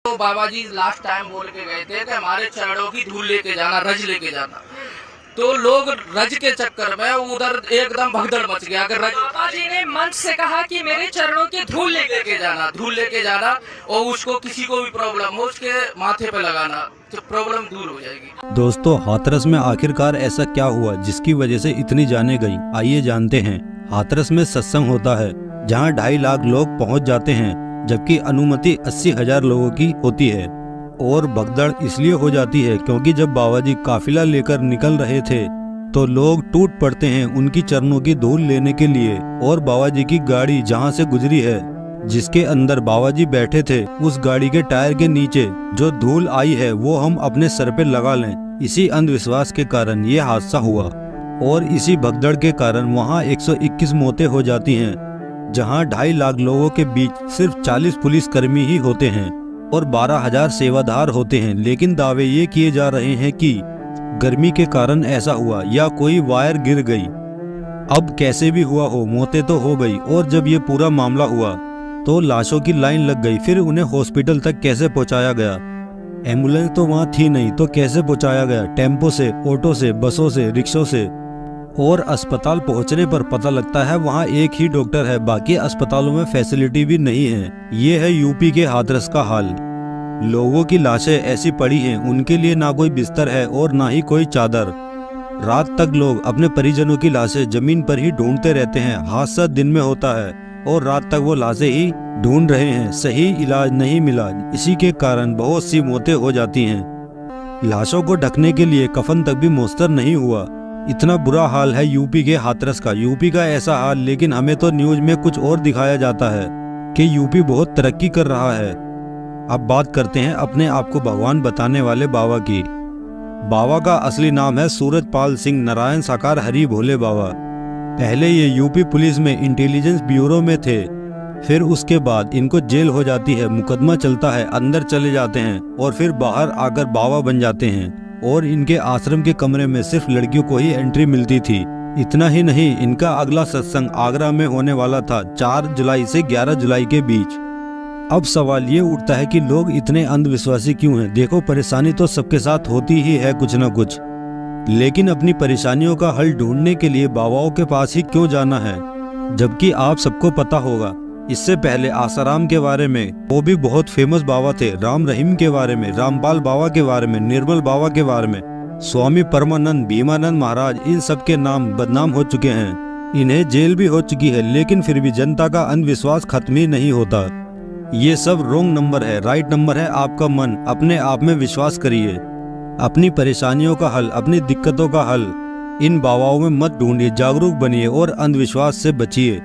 तो बाबा जी last time बोल के गए थे कि हमारे चरणों की धूल लेके जाना, रज लेके जाना। तो लोग रज के चक्कर में उधर एकदम भगदड़ मच गया। अगर बाबा जी ने मंच से कहा कि मेरे चरणों की धूल लेके जाना, धूल लेके जाना, और उसको किसी को भी प्रॉब्लम हो उसके माथे पे लगाना, तो प्रॉब्लम दूर हो जाएगी। दोस्तों, हाथरस में आखिरकार ऐसा क्या हुआ जिसकी वजह से इतनी जाने गई, आइए जानते हैं। हाथरस में सत्संग होता है जहां 2.5 लाख लोग पहुंच जाते हैं, जबकि अनुमति 80,000 लोगों की होती है। और भगदड़ इसलिए हो जाती है क्योंकि जब बाबा जी काफिला लेकर निकल रहे थे तो लोग टूट पड़ते हैं उनकी चरणों की धूल लेने के लिए। और बाबा जी की गाड़ी जहां से गुजरी है, जिसके अंदर बाबा जी बैठे थे, उस गाड़ी के टायर के नीचे जो धूल आई है वो हम अपने सर पे लगा लें। इसी अंधविश्वास के कारण ये हादसा हुआ और इसी भगदड़ के कारण वहाँ 121 मौतें हो जाती हैं, जहाँ 2.5 लाख लोगों के बीच सिर्फ 40 पुलिसकर्मी ही होते हैं और 12,000 सेवादार होते हैं। लेकिन दावे ये किए जा रहे हैं कि गर्मी के कारण ऐसा हुआ या कोई वायर गिर गई। अब कैसे भी हुआ हो, मौतें तो हो गई। और जब ये पूरा मामला हुआ तो लाशों की लाइन लग गई। फिर उन्हें हॉस्पिटल तक कैसे पहुंचाया गया? एम्बुलेंस तो वहाँ थी नहीं, तो कैसे पहुंचाया गया? टेम्पो से, ऑटो से, बसों से, रिक्शों से। और अस्पताल पहुंचने पर पता लगता है वहाँ एक ही डॉक्टर है, बाकी अस्पतालों में फैसिलिटी भी नहीं है। ये है यूपी के हाथरस का हाल। लोगों की लाशें ऐसी पड़ी हैं, उनके लिए ना कोई बिस्तर है और ना ही कोई चादर। रात तक लोग अपने परिजनों की लाशें जमीन पर ही ढूंढते रहते हैं। हादसा दिन में होता है और रात तक वो लाशें ही ढूंढ रहे हैं। सही इलाज नहीं मिला, इसी के कारण बहुत सी मौतें हो जाती हैं। लाशों को ढकने के लिए कफन तक भी मुयस्सर नहीं हुआ। इतना बुरा हाल है यूपी के हाथरस का। यूपी का ऐसा हाल, लेकिन हमें तो न्यूज में कुछ और दिखाया जाता है कि यूपी बहुत तरक्की कर रहा है। अब बात करते हैं अपने आप को भगवान बताने वाले बाबा की। बाबा का असली नाम है सूरजपाल सिंह नारायण साकार हरि भोले बाबा। पहले ये यूपी पुलिस में इंटेलिजेंस ब्यूरो में थे, फिर उसके बाद इनको जेल हो जाती है, मुकदमा चलता है, अंदर चले जाते हैं और फिर बाहर आकर बाबा बन जाते हैं। और इनके आश्रम के कमरे में सिर्फ लड़कियों को ही एंट्री मिलती थी। इतना ही नहीं, इनका अगला सत्संग आगरा में होने वाला था 4 जुलाई से 11 जुलाई के बीच। अब सवाल ये उठता है कि लोग इतने अंधविश्वासी क्यों हैं? देखो, परेशानी तो सबके साथ होती ही है कुछ न कुछ, लेकिन अपनी परेशानियों का हल ढूंढने के लिए बाबाओं के पास ही क्यों जाना है? जबकि आप सबको पता होगा, इससे पहले आसाराम के बारे में, वो भी बहुत फेमस बाबा थे। राम रहीम के बारे में, रामपाल बाबा के बारे में, निर्मल बाबा के बारे में, स्वामी परमानंद, भीमानंद महाराज, इन सब के नाम बदनाम हो चुके हैं। इन्हें जेल भी हो चुकी है, लेकिन फिर भी जनता का अंधविश्वास खत्म ही नहीं होता। ये सब रॉन्ग नंबर है। राइट नंबर है आपका मन। अपने आप में विश्वास करिए। अपनी परेशानियों का हल, अपनी दिक्कतों का हल इन बाबाओं में मत ढूंढिए। जागरूक बनिए और अंधविश्वास से बचिए।